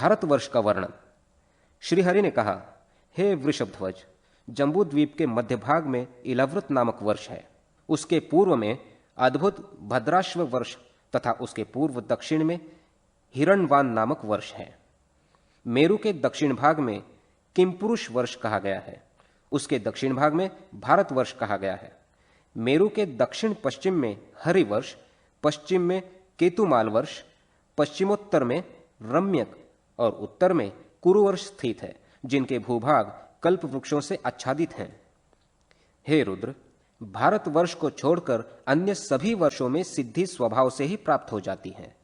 भारतवर्ष का वर्णन। श्रीहरि ने कहा, हे वृषभध्वज, जम्बू द्वीप के मध्य भाग में इलाव्रत नामक वर्ष है, उसके पूर्व में अद्भुत भद्राश्व वर्ष तथा उसके पूर्व दक्षिण में हिरणवान नामक वर्ष है। मेरु के दक्षिण भाग में किमपुरुष वर्ष कहा गया है, उसके दक्षिण भाग में भारतवर्ष कहा गया है। मेरु के दक्षिण पश्चिम में हरिवर्ष, पश्चिम में केतुमाल वर्ष, पश्चिमोत्तर में रम्यक और उत्तर में कुरुवर्ष स्थित है, जिनके भूभाग कल्प वृक्षों से आच्छादित हैं। हे रुद्र, भारतवर्ष को छोड़कर अन्य सभी वर्षों में सिद्धि स्वभाव से ही प्राप्त हो जाती है।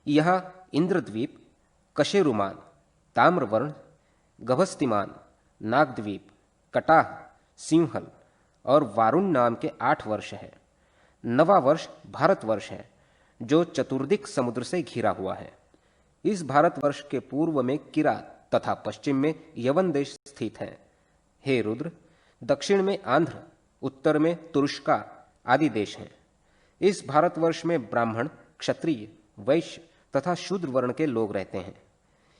यह इंद्रद्वीप, कशेरुमान, ताम्रवर्ण, गभस्तिमान, नागद्वीप, कटाह, सिंहल और वारुण नाम के 8 वर्ष है। 9वां वर्ष भारतवर्ष है, जो चतुर्दिक समुद्र से घिरा हुआ है। इस भारतवर्ष के पूर्व में किरात तथा पश्चिम में यवन देश स्थित है। हे रुद्र, दक्षिण में आंध्र, उत्तर में तुरुष्का आदि देश हैं। इस भारतवर्ष में ब्राह्मण, क्षत्रिय, वैश्य तथा शूद्र वर्ण के लोग रहते हैं।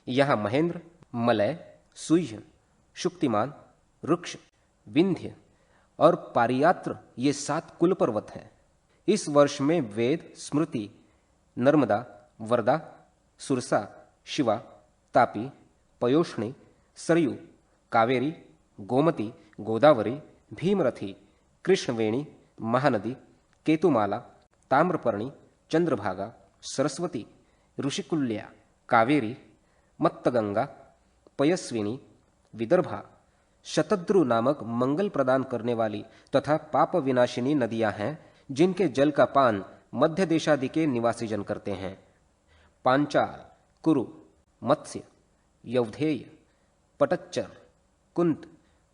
यहाँ महेंद्र, मलय, सुय्य, शुक्तिमान, रुक्ष, विंध्य और पारियात्र ये 7 कुल पर्वत हैं। इस वर्ष में वेद, स्मृति, नर्मदा, वर्दा, सुरसा, शिवा, तापी, पयोष्णी, सरयू, कावेरी, गोमती, गोदावरी, भीमरथी, कृष्णवेणी, महानदी, केतुमाला, ताम्रपर्णी, चंद्रभागा, सरस्वती, ऋषिकुल्या, कावेरी, मत्तगंगा, पयस्विनी, विदर्भा, शतद्रु नामक मंगल प्रदान करने वाली तथा पाप विनाशिनी नदियां हैं, जिनके जल का पान मध्य देशादि के निवासी जन करते हैं। पांचाल, कुरु, मत्स्य, यौधेय, पटच्चर, कुंत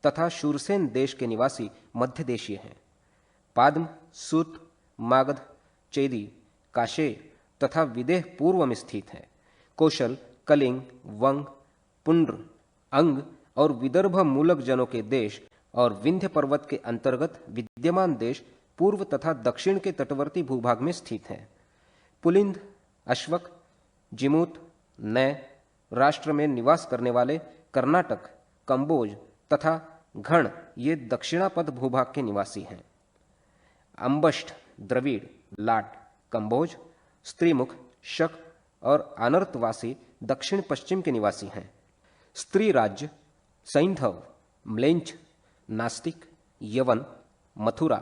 तथा शूरसेन देश के निवासी मध्य देशीय हैं। पाद्म, सूत, मागध, चेदी, काशेय तथा विदेह पूर्व में स्थित है। कौशल, कलिंग, वंग, पुंड्र, अंग और विदर्भ मूलक जनों के देश और विंध्य पर्वत के अंतर्गत विद्यमान देश पूर्व तथा दक्षिण के तटवर्ती भूभाग में स्थित है। पुलिंद, अश्वक, जिमूत, नय राष्ट्र में निवास करने वाले कर्नाटक, कंबोज तथा घण ये दक्षिणापद भूभाग के निवासी हैं। अंबष्ठ, द्रविड़, लाट, कंबोज, स्त्रीमुख, शक और अनर्तवासी दक्षिण पश्चिम के निवासी हैं। स्त्री राज्य सैंधव, म्लेंच, नास्तिक, यवन, मथुरा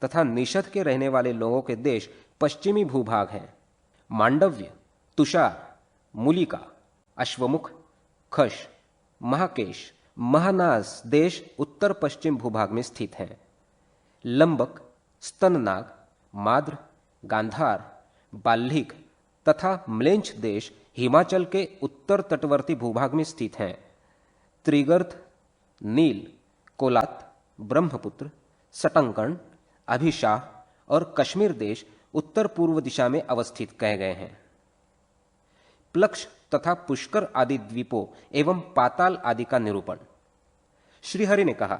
तथा निषद के रहने वाले लोगों के देश पश्चिमी भूभाग हैं। मांडव्य, तुषार, मूलिका, अश्वमुख, खश, महाकेश, महानास देश उत्तर पश्चिम भूभाग में स्थित हैं। लंबक, स्तननाग, माद्र, गांधार, बाल्हिक तथा म्लेंच देश हिमाचल के उत्तर तटवर्ती भूभाग में स्थित हैं। त्रिगर्त, नील, कोलात, ब्रह्मपुत्र, सटंकण, अभिशाह और कश्मीर देश उत्तर पूर्व दिशा में अवस्थित कहे गए हैं। प्लक्ष तथा पुष्कर आदि द्वीपों एवं पाताल आदि का निरूपण। श्रीहरि ने कहा,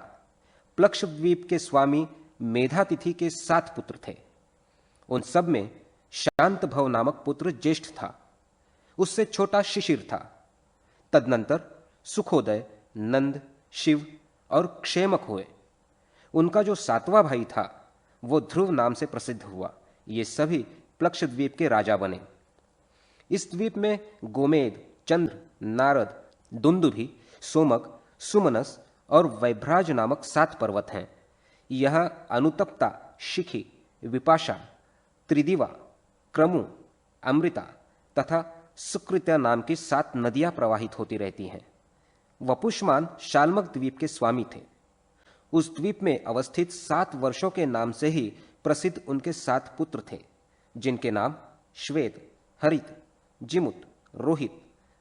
प्लक्ष द्वीप के स्वामी मेधातिथि के 7 पुत्र थे। उन सब में शांत भव नामक पुत्र ज्येष्ठ था, उससे छोटा शिशिर था। तदनंतर सुखोदय, नंद, शिव और क्षेमक हुए। उनका जो 7वां भाई था वो ध्रुव नाम से प्रसिद्ध हुआ। ये सभी प्लक्ष द्वीप के राजा बने। इस द्वीप में गोमेद, चंद्र, नारद, दुंदुभि, सोमक, सुमनस और वैभ्राज नामक 7 पर्वत हैं। यह अनुतप्ता, शिखी, विपाशा, त्रिदिवा, क्रमु, अमृता तथा सुकृत्या नाम की 7 नदियां प्रवाहित होती रहती हैं। वपुष्मान शाल्मक द्वीप के स्वामी थे। उस द्वीप में अवस्थित 7 वर्षों के नाम से ही प्रसिद्ध उनके 7 पुत्र थे, जिनके नाम श्वेत, हरित, जिमुत, रोहित,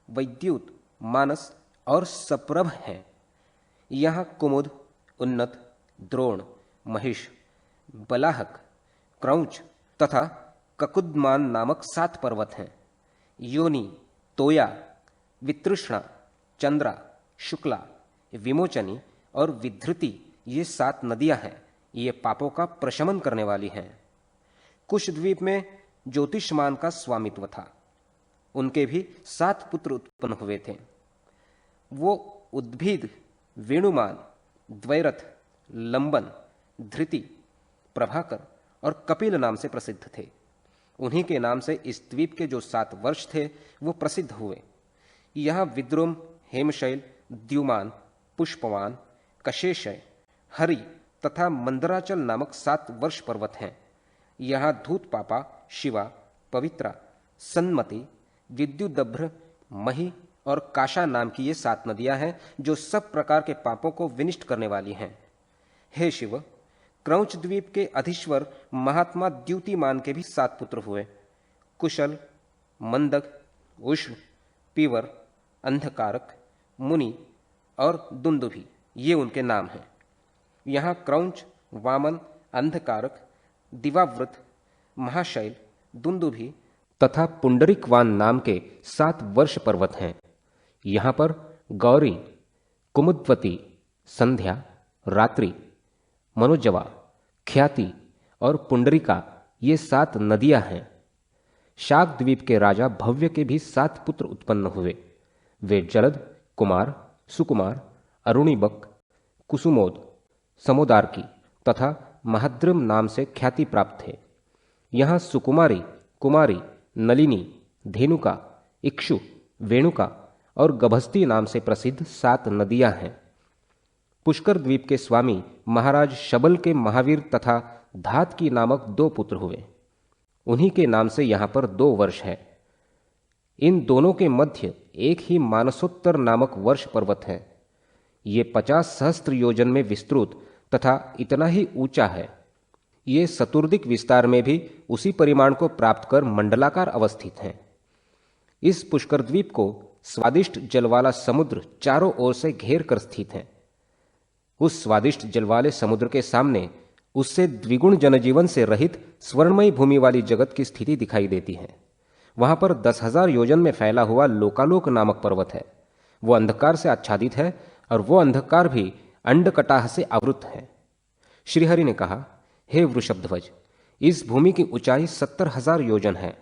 वैद्युत, मानस और सप्रभ हैं। यहाँ कुमुद, उन्नत, द्रोण, महिष, बलाहक, क्रौच तथा ककुद्मान नामक 7 पर्वत हैं। योनि, तोया, वितृष्णा, चंद्रा, शुक्ला, विमोचनी और विधृति ये 7 नदियां हैं। ये पापों का प्रशमन करने वाली हैं। कुश द्वीप में ज्योतिष्मान का स्वामित्व था। उनके भी 7 पुत्र उत्पन्न हुए थे। वो उद्भिद, वेणुमान, द्वैरथ, लंबन, धृति, प्रभाकर और कपिल नाम से प्रसिद्ध थे। उन्हीं के नाम से इस द्वीप के जो 7 वर्ष थे वो प्रसिद्ध हुए। यहाँ विद्रुम, हेमशैल, द्युमान, पुष्पवान, कशेशय, हरि तथा मंदराचल नामक 7 वर्ष पर्वत हैं। यहाँ धूतपापा, शिवा, पवित्रा, सन्मति, विद्युदभ्र, मही और काशा नाम की ये 7 नदियां हैं जो सब प्रकार के पापों को विनिष्ट करने वाली हैं। हे शिव, क्रौंच द्वीप के अधीश्वर महात्मा द्युतिमान के भी 7 पुत्र हुए। कुशल, मंदक, उष्ण, पीवर, अंधकारक, मुनि और दुंदुभि, ये उनके नाम हैं। यहाँ क्रौंच, वामन, अंधकारक, दिवाव्रत, महाशैल, दुंदुभि तथा पुंडरिकवान नाम के 7 वर्ष पर्वत हैं। यहाँ पर गौरी, कुमुद्वती, संध्या, रात्रि, मनोजवा, ख्याति और पुंडरिका ये 7 नदियां हैं। शाक द्वीप के राजा भव्य के भी 7 पुत्र उत्पन्न हुए। वे जलद, कुमार, सुकुमार, अरुणिबक, कुसुमोद, समोदार्की तथा महद्रम नाम से ख्याति प्राप्त थे। यहाँ सुकुमारी, कुमारी, नलिनी, धेनुका, इक्षु, वेणुका और गभस्ती नाम से प्रसिद्ध 7 नदियां हैं। पुष्कर द्वीप के स्वामी महाराज शबल के महावीर तथा धातकी नामक 2 पुत्र हुए। उन्हीं के नाम से यहाँ पर 2 वर्ष है। इन दोनों के मध्य एक ही मानसोत्तर नामक वर्ष पर्वत है। ये 50 सहस्त्र योजन में विस्तृत तथा इतना ही ऊंचा है। ये चतुर्दिक विस्तार में भी उसी परिमाण को प्राप्त कर मंडलाकार अवस्थित हैं। इस पुष्कर द्वीप को स्वादिष्ट जल वाला समुद्र चारों ओर से घेर कर स्थित है। उस स्वादिष्ट जल वाले समुद्र के सामने उससे द्विगुण जनजीवन से रहित स्वर्णमयी भूमि वाली जगत की स्थिति दिखाई देती है। वहां पर 10,000 योजन में फैला हुआ लोकालोक नामक पर्वत है। वो अंधकार से आच्छादित है और वो अंधकार भी अंडकटाह से आवृत है। श्रीहरि ने कहा, हे वृषभध्वज, इस भूमि की ऊंचाई 70,000 योजन है।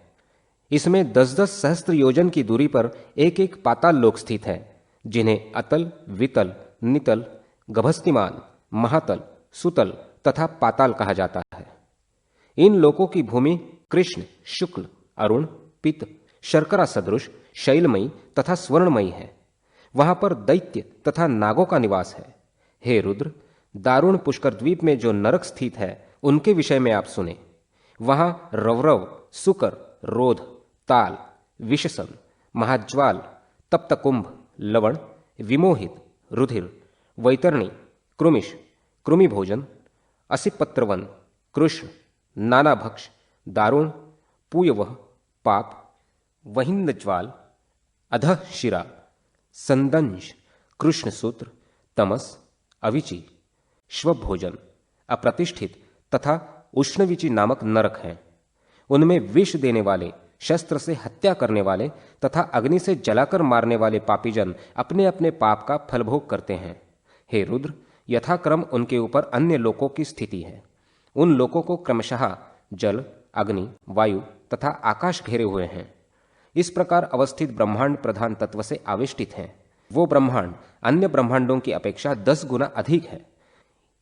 इसमें 10-10 सहस्त्र योजन की दूरी पर एक एक पाताल लोक स्थित है, जिन्हें अतल, वितल, नितल, गभस्तिमान, महातल, सुतल तथा पाताल कहा जाता है। इन लोकों की भूमि कृष्ण, शुक्ल, अरुण, पित्त, शर्करा सदृश, शैलमयी तथा स्वर्णमयी है। वहां पर दैत्य तथा नागों का निवास है। हे रुद्र, दारुण पुष्कर द्वीप में जो नरक स्थित है उनके विषय में आप सुने। वहां रवरव, सुकर, रोध, ताल, विषसन, महाज्वाल, तप्तकुंभ, लवण, विमोहित, रुधिर, वैतरणी, कृमिश, कृमिभोजन, असिपत्रवन, कृष्ण, नानाभक्ष, दारुण, पूयवह, पाप, वहिन्नज्वाल, अधः शिरा, संदंश, कृष्णसूत्र, तमस, अविचि, श्वभोजन, अप्रतिष्ठित तथा उष्णविचि नामक नरक हैं। उनमें विष देने वाले, शस्त्र से हत्या करने वाले तथा अग्नि से जलाकर मारने वाले पापीजन अपने अपने पाप का फलभोग करते हैं। हे रुद्र, यथाक्रम उनके ऊपर अन्य लोकों की स्थिति है। उन लोकों को क्रमशः जल, अग्नि, वायु तथा आकाश घेरे हुए हैं। इस प्रकार अवस्थित ब्रह्मांड प्रधान तत्व से आविष्टित हैं। वो ब्रह्मांड अन्य ब्रह्मांडों की अपेक्षा 10 गुना अधिक है।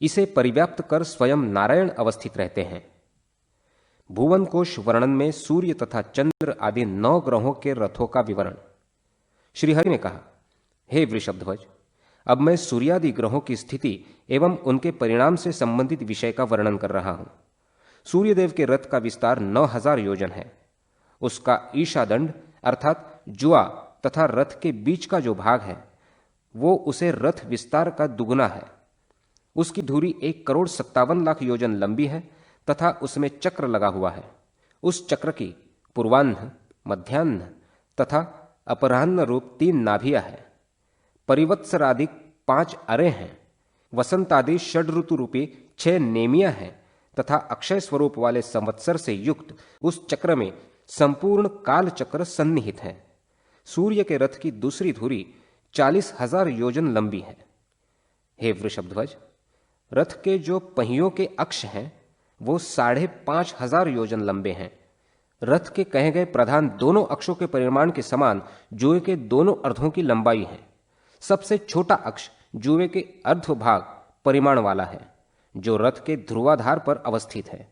इसे परिव्याप्त कर स्वयं नारायण अवस्थित रहते हैं। भुवन कोश वर्णन में सूर्य तथा चंद्र आदि 9 ग्रहों के रथों का विवरण। श्रीहरि ने कहा, हे वृषभध्वज, अब मैं सूर्यादि ग्रहों की स्थिति एवं उनके परिणाम से संबंधित विषय का वर्णन कर रहा हूं। सूर्यदेव के रथ का विस्तार 9,000 योजन है। उसका ईशादंड अर्थात जुआ तथा रथ के बीच का जो भाग है वो उसे रथ विस्तार का दुगुना है। उसकी धुरी 1,57,00,000 योजन लंबी है तथा उसमें चक्र लगा हुआ है। उस चक्र की पूर्वाह्न, मध्याह्न तथा अपराह्न रूप 3 नाभियां हैं। परिवत्सरादि 5 अरे हैं। वसंतादि षड ऋतु रूपी 6 नेमियां हैं तथा अक्षय स्वरूप वाले संवत्सर से युक्त उस चक्र में संपूर्ण काल चक्र सन्निहित है। सूर्य के रथ की दूसरी धुरी 40,000 योजन लंबी है। हे वृषभध्वज, रथ के जो पहियों के अक्ष हैं वो 5,500 योजन लंबे हैं। रथ के कहे गए प्रधान दोनों अक्षों के परिमाण के समान जुए के दोनों अर्धों की लंबाई है। सबसे छोटा अक्ष जुए के अर्धभाग परिमाण वाला है, जो रथ के ध्रुवाधार पर अवस्थित है।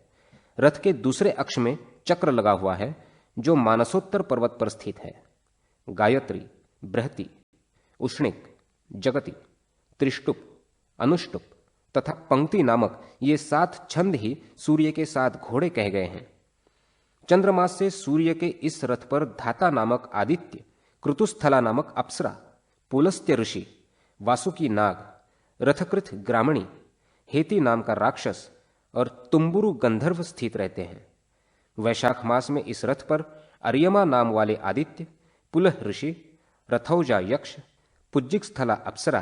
रथ के दूसरे अक्ष में चक्र लगा हुआ है, जो मानसोत्तर पर्वत पर स्थित है। गायत्री, बृहति, उष्णिक, जगति, त्रिष्टुप, अनुष्टुप तथा पंक्ति नामक ये 7 छंद ही सूर्य के 7 घोड़े कहे गए हैं। चंद्रमास से सूर्य के इस रथ पर धाता नामक आदित्य, कृतुस्थला नामक अप्सरा, पुलस्त्य ऋषि, वासुकी नाग, रथकृत ग्रामणी, हेति नाम का राक्षस और तुम्बुरु गंधर्व स्थित रहते हैं। वैशाख मास में इस रथ पर अर्यमा नाम वाले आदित्य, पुलह ऋषि, रथौजा यक्ष, पुज्जिक स्थला अप्सरा,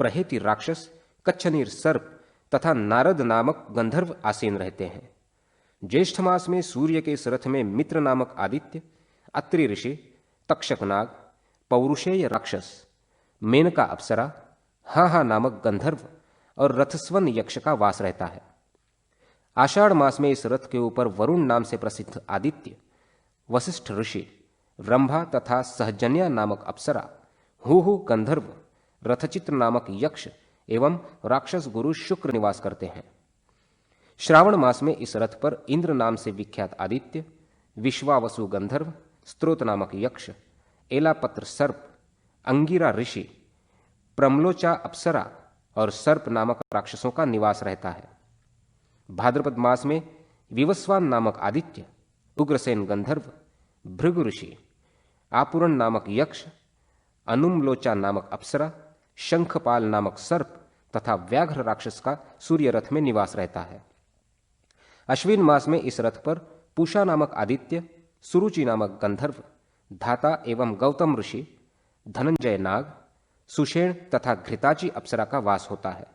प्रहेति राक्षस, कच्छनीर सर्प तथा नारद नामक गंधर्व आसीन रहते हैं। ज्येष्ठ मास में सूर्य के इस रथ में मित्र नामक आदित्य, अत्रि ऋषि, तक्षक नाग, पौरुषेय राक्षस, मेनका अप्सरा, हा नामक गंधर्व और रथस्वन यक्ष का वास रहता है। आषाढ़ मास में इस रथ के ऊपर वरुण नाम से प्रसिद्ध आदित्य, वशिष्ठ ऋषि, रंभा तथा सहजन्या नामक अप्सरा, हु गंधर्व, रथचित्र नामक यक्ष एवं राक्षस गुरु शुक्र निवास करते हैं। श्रावण मास में इस रथ पर इंद्र नाम से विख्यात आदित्य, विश्वावसु गंधर्व, स्त्रोत नामक यक्ष, एलापत्र सर्प, अंगिरा ऋषि, प्रमलोचा अप्सरा और सर्प नामक राक्षसों का निवास रहता है। भाद्रपद मास में विवस्वान नामक आदित्य, उग्रसेन गंधर्व, भृगु ऋषि, आपुरण नामक यक्ष, अनुमलोचा नामक अप्सरा, शंखपाल नामक सर्प तथा व्याघ्र राक्षस का सूर्य रथ में निवास रहता है। अश्विन मास में इस रथ पर पूषा नामक आदित्य, सुरुचि नामक गंधर्व, धाता एवं गौतम ऋषि, धनंजय नाग, सुषेण तथा घृताची अप्सरा का वास होता है।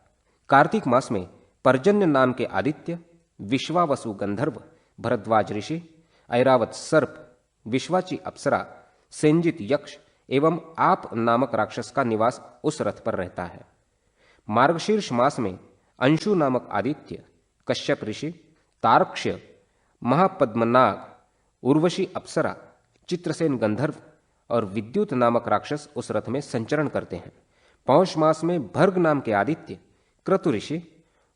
कार्तिक मास में पर्जन्य नाम के आदित्य, विश्वावसु गंधर्व, भरद्वाज ऋषि, ऐरावत सर्प, विश्वाची अप्सरा, सेंजित यक्ष एवं आप नामक राक्षस का निवास उस रथ पर रहता है। मार्गशीर्ष मास में अंशु नामक आदित्य, कश्यप ऋषि, तार्क्ष्य, महापद्मनाग, उर्वशी अप्सरा, चित्रसेन गंधर्व और विद्युत नामक राक्षस उस रथ में संचरण करते हैं। पौष मास में भर्ग नाम के आदित्य, क्रतु ऋषि,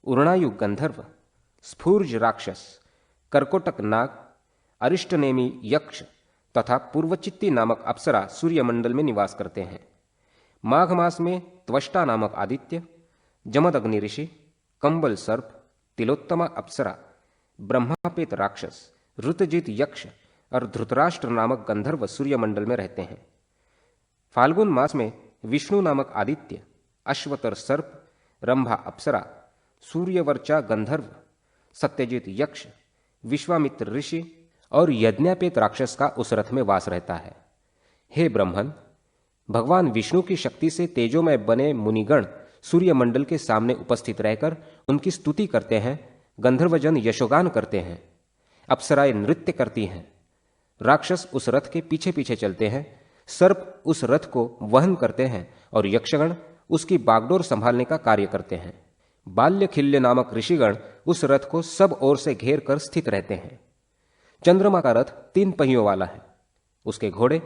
उर्णायु गंधर्व, स्फूर्ज राक्षस, कर्कोटक नाग, अरिष्टनेमी यक्ष तथा पूर्वचित्ती नामक अप्सरा सूर्यमंडल में निवास करते हैं। माघ मास में त्वष्टा नामक आदित्य, जमदग्नि ऋषि, कंबल सर्प, तिलोत्तमा अप्सरा, ब्रह्मापेत राक्षस, ऋतजित यक्ष और धृतराष्ट्र नामक गंधर्व सूर्यमंडल में रहते हैं। फाल्गुन मास में विष्णु नामक आदित्य, अश्वतर सर्प, रंभा अप्सरा, सूर्यवर्चा गंधर्व, सत्यजित यक्ष, विश्वामित्र ऋषि और यज्ञापेत राक्षस का उस रथ में वास रहता है। हे ब्रह्मन, भगवान विष्णु की शक्ति से तेजोमय बने मुनिगण सूर्यमंडल के सामने उपस्थित रहकर उनकी स्तुति करते हैं, गंधर्वजन यशोगान करते हैं, अप्सराएं नृत्य करती हैं, राक्षस उस रथ के पीछे पीछे चलते हैं, सर्प उस रथ को वहन करते हैं और यक्षगण उसकी बागडोर संभालने का कार्य करते हैं। बाल्यखिल्य नामक ऋषिगण उस रथ को सब ओर से घेर कर स्थित रहते हैं। चंद्रमा का रथ 3 पहियों वाला है। उसके घोड़े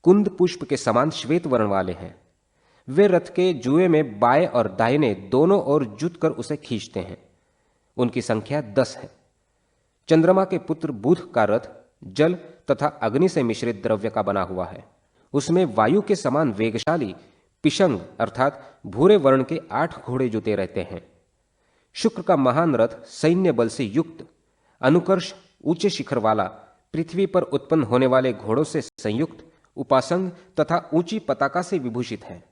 कुंद पुष्प के समान श्वेत वर्ण वाले हैं। वे रथ के जुए में बाएं और दाहिने दोनों ओर जुत कर उसे खींचते हैं। उनकी संख्या 10 है। चंद्रमा के पुत्र बुध का रथ जल तथा अग्नि से मिश्रित द्रव्य का बना हुआ है। उसमें वायु के समान वेगशाली पिशंग अर्थात भूरे वर्ण के 8 घोड़े जुते रहते हैं। शुक्र का महान रथ सैन्य बल से युक्त, अनुकर्ष ऊंचे शिखर वाला, पृथ्वी पर उत्पन्न होने वाले घोड़ों से संयुक्त, उपासंग तथा ऊंची पताका से विभूषित है।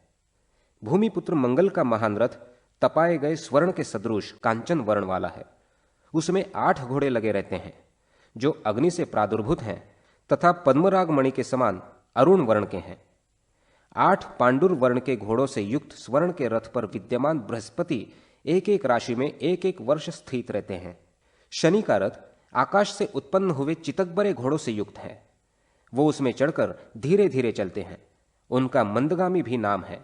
भूमिपुत्र मंगल का महान रथ तपाए गए स्वर्ण के सदृश कांचन वर्ण वाला है। उसमें 8 घोड़े लगे रहते हैं जो अग्नि से प्रादुर्भूत हैं तथा पद्मराग मणि के समान अरुण वर्ण के हैं। 8 पांडुर वर्ण के घोड़ों से युक्त स्वर्ण के रथ पर विद्यमान बृहस्पति एक एक राशि में एक एक वर्ष स्थित रहते हैं। शनि का रथ आकाश से उत्पन्न हुए चितकबरे घोड़ों से युक्त है। वो उसमें चढ़कर धीरे धीरे चलते हैं। उनका मंदगामी भी नाम है।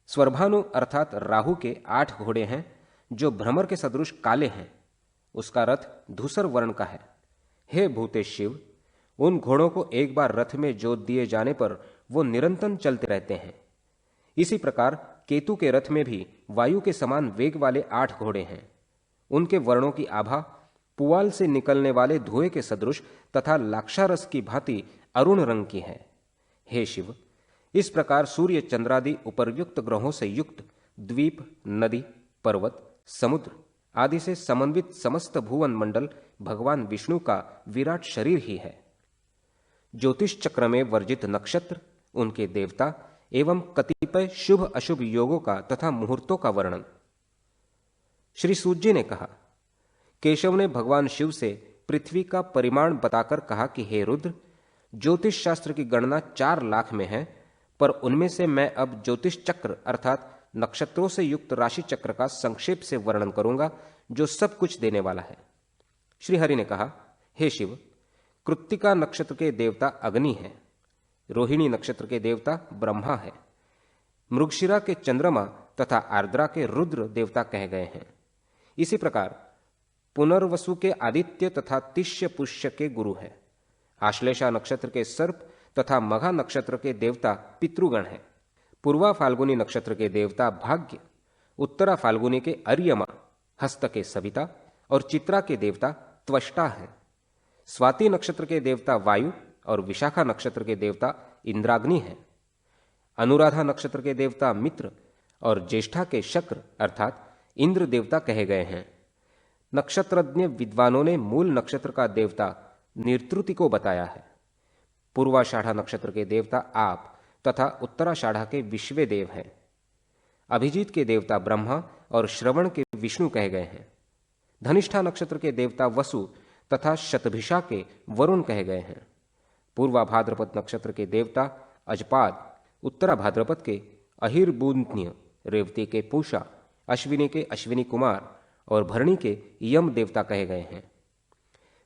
स्वर्भानु अर्थात राहु के 8 घोड़े हैं जो भ्रमर के सदृश काले हैं। उसका रथ धूसर वर्ण का है। हे भूतेश शिव, उन घोड़ों को एक बार रथ में जोत दिए जाने पर वो निरंतर चलते रहते हैं। इसी प्रकार केतु के रथ में भी वायु के समान वेग वाले 8 घोड़े हैं। उनके वर्णों की आभा पुआल से निकलने वाले धुएं के सदृश तथा लाक्षारस की भांति अरुण रंग की है। हे शिव, इस प्रकार सूर्य चंद्रादि उपर्युक्त ग्रहों से युक्त द्वीप, नदी, पर्वत, समुद्र आदि से समन्वित समस्त भुवन मंडल भगवान विष्णु का विराट शरीर ही है। ज्योतिष चक्र में वर्जित नक्षत्र, उनके देवता एवं कतिपय शुभ अशुभ योगों का तथा मुहूर्तों का वर्णन। श्री सूत जी ने कहा, केशव ने भगवान शिव से पृथ्वी का परिमाण बताकर कहा कि हे रुद्र, ज्योतिष शास्त्र की गणना 4 लाख में है, पर उनमें से मैं अब ज्योतिष चक्र अर्थात नक्षत्रों से युक्त राशि चक्र का संक्षेप से वर्णन करूंगा, जो सब कुछ देने वाला है। श्री हरि ने कहा, हे शिव, कृत्तिका नक्षत्र के देवता अग्नि है, रोहिणी नक्षत्र के देवता ब्रह्मा है, मृगशिरा के चंद्रमा तथा आर्द्रा के रुद्र देवता कहे गए हैं। इसी प्रकार पुनर्वसु के आदित्य तथा तिष्य पुष्य के गुरु है। आश्लेषा नक्षत्र के सर्प तथा मघा नक्षत्र के देवता पितृगण हैं। पूर्वा फाल्गुनी नक्षत्र के देवता भाग्य, उत्तरा फाल्गुनी के अर्यमा, हस्त के सविता और चित्रा के देवता त्वष्टा हैं। स्वाति नक्षत्र के देवता वायु और विशाखा नक्षत्र के देवता इंद्राग्नि हैं। अनुराधा नक्षत्र के देवता मित्र और ज्येष्ठा के शक्र अर्थात इंद्र देवता कहे गए हैं। नक्षत्रज्ञ विद्वानों ने मूल नक्षत्र का देवता निर्तृति को बताया है। पूर्वाषाढ़ा नक्षत्र के देवता आप तथा उत्तराषाढ़ा के विश्वेदेव हैं। अभिजीत के देवता ब्रह्मा और श्रवण के विष्णु कहे गए हैं। धनिष्ठा नक्षत्र के देवता वसु तथा शतभिषा के वरुण कहे गए हैं। पूर्वा भाद्रपद नक्षत्र के देवता अजपाद, उत्तरा भाद्रपद के अहिर्बुन्य, रेवती के पूषा, अश्विनी के अश्विनी कुमार और भरणी के यम देवता कहे गए हैं।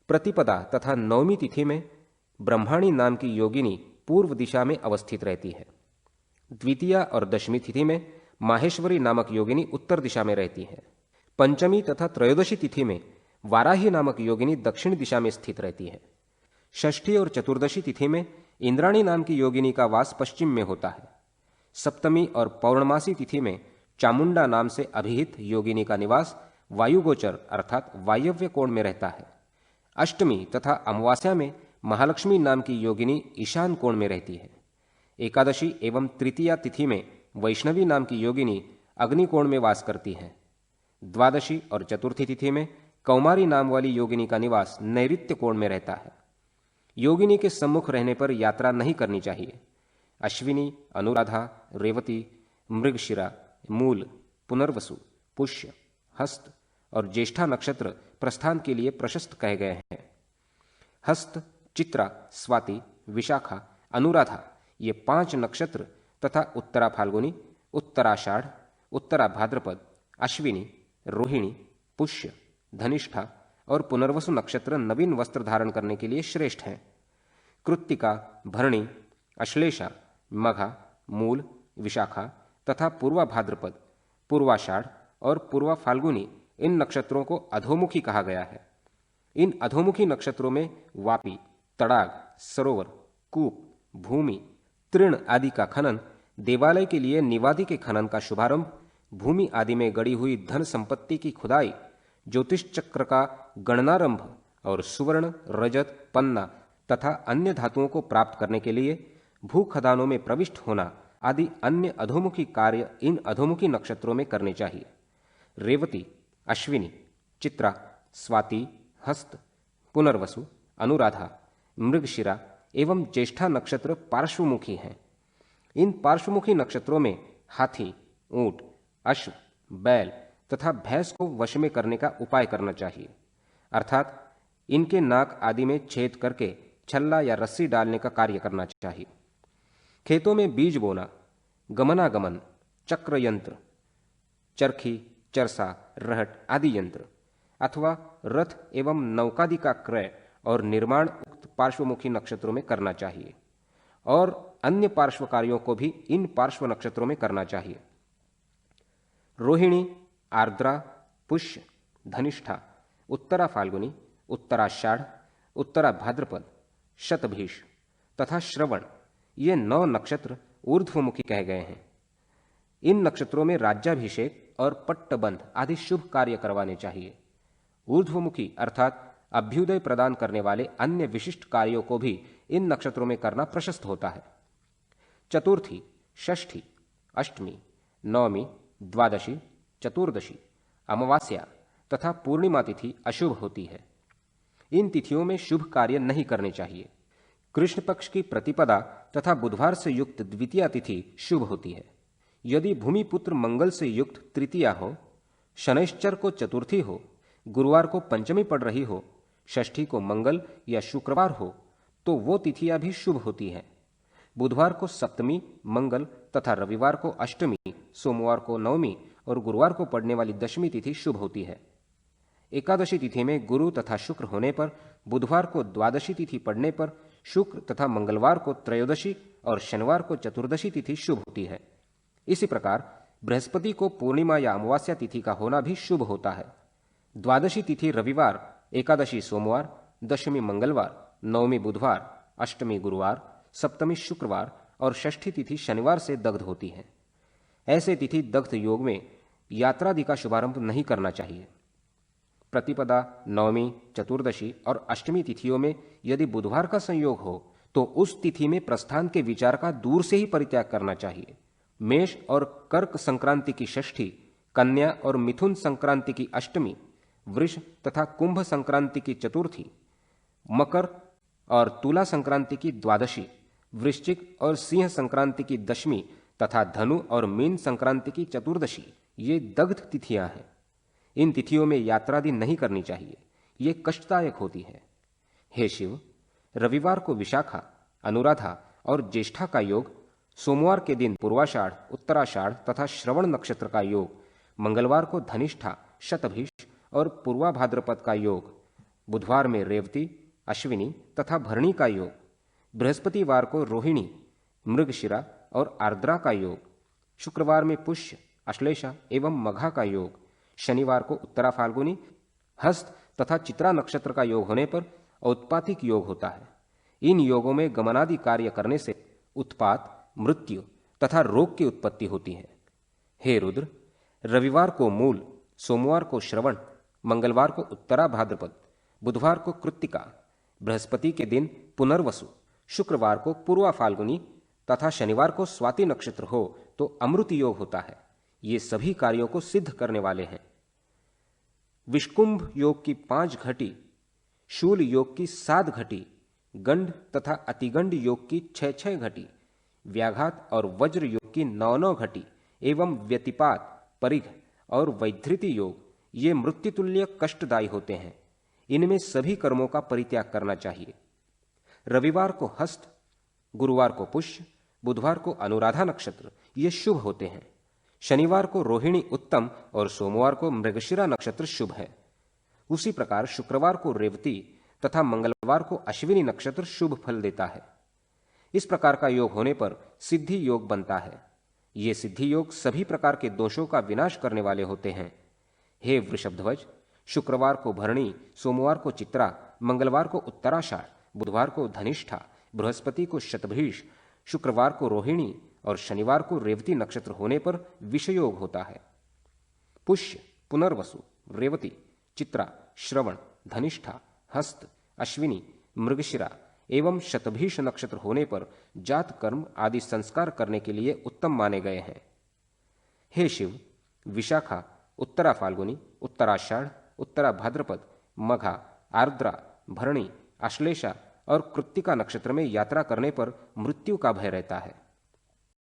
प्रतिपदा तथा नवमी तिथि में ब्रह्माणी नाम की योगिनी पूर्व दिशा में अवस्थित रहती है। द्वितीया और दशमी तिथि में माहेश्वरी नामक योगिनी उत्तर दिशा में रहती है। पंचमी तथा त्रयोदशी तिथि में वाराही नामक योगिनी दक्षिण दिशा में स्थित रहती है। षष्ठी और चतुर्दशी तिथि में इंद्राणी नाम की योगिनी का वास पश्चिम में होता है। सप्तमी और पौर्णमासी तिथि में चामुंडा नाम से अभिहित योगिनी का निवास वायुगोचर अर्थात वायव्य कोण में रहता है। अष्टमी तथा अमावास्या में महालक्ष्मी नाम की योगिनी ईशान कोण में रहती है। एकादशी एवं तृतीया तिथि में वैष्णवी नाम की योगिनी अग्निकोण में वास करती है। द्वादशी और चतुर्थी तिथि में कौमारी नाम वाली योगिनी का निवास नैऋत्य कोण में रहता है। योगिनी के सम्मुख रहने पर यात्रा नहीं करनी चाहिए। अश्विनी, अनुराधा, रेवती, मृगशिरा, मूल, पुनर्वसु, पुष्य, हस्त और ज्येष्ठा नक्षत्र प्रस्थान के लिए प्रशस्त कहे गए हैं। हस्त, चित्रा, स्वाति, विशाखा, अनुराधा ये 5 नक्षत्र तथा उत्तरा फाल्गुनी, उत्तराषाढ़, उत्तरा भाद्रपद, अश्विनी, रोहिणी, पुष्य, धनिष्ठा और पुनर्वसु नक्षत्र नवीन वस्त्र धारण करने के लिए श्रेष्ठ हैं। कृत्तिका, भरणी, अश्लेषा, मघा, मूल, विशाखा तथा पूर्वा भाद्रपद, पूर्वाषाढ़ और पूर्वा फाल्गुनी इन नक्षत्रों को अधोमुखी कहा गया है। इन अधोमुखी नक्षत्रों में वापी, तड़ाग, सरोवर, कूप, भूमि, तृण आदि का खनन, देवालय के लिए निवादि के खनन का शुभारंभ, भूमि आदि में गड़ी हुई धन संपत्ति की खुदाई, ज्योतिष चक्र का गणनारंभ और सुवर्ण, रजत, पन्ना तथा अन्य धातुओं को प्राप्त करने के लिए भू खदानों में प्रविष्ट होना आदि अन्य अधोमुखी कार्य इन अधोमुखी नक्षत्रों में करने चाहिए। रेवती, अश्विनी, चित्रा, स्वाति, हस्त, पुनर्वसु, अनुराधा, मृगशिरा एवं ज्येष्ठा नक्षत्र पार्श्वमुखी हैं। इन पार्श्वमुखी नक्षत्रों में हाथी, ऊंट, अश्व, बैल तथा भैंस को वश में करने का उपाय करना चाहिए, अर्थात इनके नाक आदि में छेद करके छल्ला या रस्सी डालने का कार्य करना चाहिए। खेतों में बीज बोना, गमनागमन, चक्र यंत्र, चरखी, चरसा, रहट आदि यंत्र अथवा रथ एवं नौकादि का क्रय और निर्माण उक्त पार्श्वमुखी नक्षत्रों में करना चाहिए और अन्य पार्श्व कार्यों को भी इन पार्श्व नक्षत्रों में करना चाहिए। रोहिणी, आर्द्रा, पुष्य, धनिष्ठा, उत्तरा फाल्गुनी, उत्तराषाढ़, उत्तरा भाद्रपद, शतभिष तथा श्रवण, ये 9 नक्षत्र ऊर्ध्वमुखी कहे गए हैं। इन नक्षत्रों में राज्याभिषेक और पट्टबंध आदि शुभ कार्य करवाने चाहिए। ऊर्ध्वमुखी अर्थात अभ्युदय प्रदान करने वाले अन्य विशिष्ट कार्यों को भी इन नक्षत्रों में करना प्रशस्त होता है। चतुर्थी, षष्ठी, अष्टमी, नवमी, द्वादशी, चतुर्दशी, अमावास्या तथा पूर्णिमा तिथि अशुभ होती है। इन तिथियों में शुभ कार्य नहीं करने चाहिए। कृष्ण पक्ष की प्रतिपदा तथा बुधवार से युक्त द्वितीया तिथि शुभ होती है। यदि भूमिपुत्र मंगल से युक्त तृतीया हो, शनैश्चर को चतुर्थी हो, गुरुवार को पंचमी पड़ रही हो, षष्ठी को मंगल या शुक्रवार हो, तो वो तिथियां भी शुभ होती हैं। बुधवार को सप्तमी, मंगल तथा रविवार को अष्टमी, सोमवार को नवमी और गुरुवार को पड़ने वाली दशमी तिथि शुभ होती है। एकादशी तिथि में गुरु तथा शुक्र होने पर, बुधवार को द्वादशी तिथि पड़ने पर, शुक्र तथा मंगलवार को त्रयोदशी और शनिवार को चतुर्दशी तिथि शुभ होती है। इसी प्रकार बृहस्पति को पूर्णिमा या अमावस्या तिथि का होना भी शुभ होता है। द्वादशी तिथि रविवार, एकादशी सोमवार, दशमी मंगलवार, नवमी बुधवार, अष्टमी गुरुवार, सप्तमी शुक्रवार और षष्ठी तिथि शनिवार से दग्ध होती है। ऐसे तिथि दग्ध योग में यात्रादि का शुभारंभ नहीं करना चाहिए। प्रतिपदा, नवमी, चतुर्दशी और अष्टमी तिथियों में यदि बुधवार का संयोग हो तो उस तिथि में प्रस्थान के विचार का दूर से ही परित्याग करना चाहिए। मेष और कर्क संक्रांति की षष्ठी, कन्या और मिथुन संक्रांति की अष्टमी, वृष तथा कुंभ संक्रांति की चतुर्थी, मकर और तुला संक्रांति की द्वादशी, वृश्चिक और सिंह संक्रांति की दशमी तथा धनु और मीन संक्रांति की चतुर्दशी, ये दग्ध तिथियां हैं। इन तिथियों में यात्रादि नहीं करनी चाहिए, ये कष्टदायक होती है। हे शिव, रविवार को विशाखा, अनुराधा और ज्येष्ठा का योग, सोमवार के दिन पूर्वाषाढ़, उत्तराषाढ़ तथा श्रवण नक्षत्र का योग, मंगलवार को धनिष्ठा, शतभिष और पूर्वा भाद्रपद का योग, बुधवार में रेवती, अश्विनी तथा भरणी का योग, बृहस्पतिवार को रोहिणी, मृगशिरा और आर्द्रा का योग, शुक्रवार में पुष्य, अश्लेषा एवं मघा का योग, शनिवार को उत्तरा फाल्गुनी, हस्त तथा चित्रा नक्षत्र का योग होने पर औत्पातिक योग होता है। इन योगों में गमनादि कार्य करने से उत्पात, मृत्यु तथा रोग की उत्पत्ति होती है। हे रुद्र, रविवार को मूल, सोमवार को श्रवण, मंगलवार को उत्तरा भाद्रपद, बुधवार को कृत्तिका, बृहस्पति के दिन पुनर्वसु, शुक्रवार को पूर्वा फाल्गुनी तथा शनिवार को स्वाति नक्षत्र हो तो अमृत योग होता है। ये सभी कार्यों को सिद्ध करने वाले हैं। विष्कुंभ योग की 5 घटी, शूल योग की 7 घटी, गंड तथा अतिगंड योग की 6 घटी, व्याघात और वज्र योग की 9 घटी एवं व्यतिपात, परिघ और वैधृति योग, ये मृत्युतुल्य कष्टदायी होते हैं। इनमें सभी कर्मों का परित्याग करना चाहिए। रविवार को हस्त, गुरुवार को पुष्य, बुधवार को अनुराधा नक्षत्र, ये शुभ होते हैं। शनिवार को रोहिणी उत्तम और सोमवार को मृगशिरा नक्षत्र शुभ है। उसी प्रकार शुक्रवार को रेवती तथा मंगलवार को अश्विनी नक्षत्र शुभ फल देता है। इस प्रकार का योग होने पर सिद्धि योग बनता है। ये सिद्धि योग सभी प्रकार के दोषों का विनाश करने वाले होते हैं। हे वृषभध्वज, शुक्रवार को भरणी, सोमवार को चित्रा, मंगलवार को उत्तराषाढ़, बुधवार को धनिष्ठा, बृहस्पति को शतभिष, शुक्रवार को रोहिणी और शनिवार को रेवती नक्षत्र होने पर विषयोग होता है। पुष्य, पुनर्वसु, रेवती, चित्रा, श्रवण, धनिष्ठा, हस्त, अश्विनी, मृगशिरा एवं शतभिष नक्षत्र होने पर जात कर्म आदि संस्कार करने के लिए उत्तम माने गए हैं। हे शिव, विशाखा, उत्तरा फाल्गुनी, उत्तराषाढ़, उत्तरा भाद्रपद, मघा, आर्द्रा, भरणी, आश्लेषा और कृत्तिका नक्षत्र में यात्रा करने पर मृत्यु का भय रहता है।